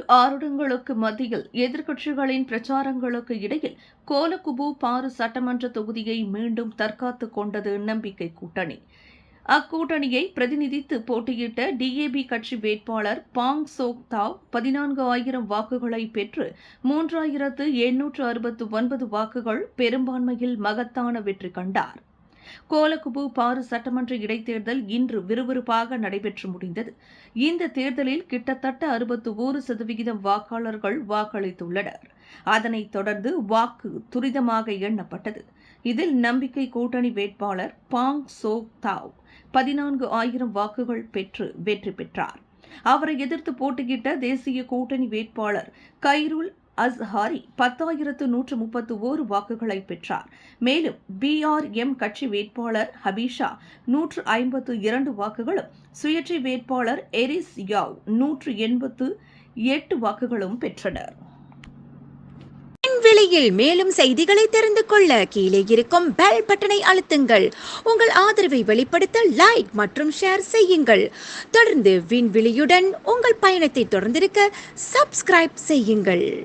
ஆருடங்களுக்கு மத்தியில் எதிர்க்கட்சிகளின் பிரச்சாரங்களுக்கு இடையில் கோலகுபு பாரு சட்டமன்ற தொகுதியை மீண்டும் தற்காத்துக் கொண்டது நம்பிக்கை கூட்டணி. அக்கூட்டணியை பிரதிநிதித்து போட்டியிட்ட டிஏபி கட்சி வேட்பாளர் பாங் சோக் தாவ் 14,000 வாக்குகளை பெற்று 3,869 வாக்குகள் பெரும்பான்மையில் மகத்தான வெற்றி கண்டார். கோலகுபு பாரு சட்டமன்ற இடைத்தேர்தல் இன்று விறுவிறுப்பாக நடைபெற்று முடிந்தது. இந்த தேர்தலில் கிட்டத்தட்ட 61% வாக்காளர்கள் வாக்களித்துள்ளனர். அதனைத் தொடர்ந்து வாக்கு துரிதமாக எண்ணப்பட்டது. இதில் நம்பிக்கை கூட்டணி வேட்பாளர் பாங் சோக் தாவ் 14,000 வாக்குகள் பெற்று வெற்றி பெற்றார். அவரை எதிர்த்து போட்டியிட்ட தேசிய கூட்டணி வேட்பாளர் கைருல் அஸ்ஹாரி 10,131 வாக்குகளை பெற்றார். மேலும் BRM கட்சி வேட்பாளர் ஹபீஷா 152 வாக்குகளும், சுயேட்சை வேட்பாளர் எரிஸ் யாவ் 188 வாக்குகளும் பெற்றனர். விலையில் மேலும் செய்திகளை தெரிந்து கொள்ள கீழே இருக்கும் பெல் பட்டனை அழுத்துங்கள். உங்கள் ஆதரவை வெளிப்படுத்த லைக் மற்றும் ஷேர் செய்யுங்கள். தொடர்ந்து விண்வெளியுடன் உங்கள் பயணத்தை தொடர்ந்திருக்க சப்ஸ்கிரைப் செய்யுங்கள்.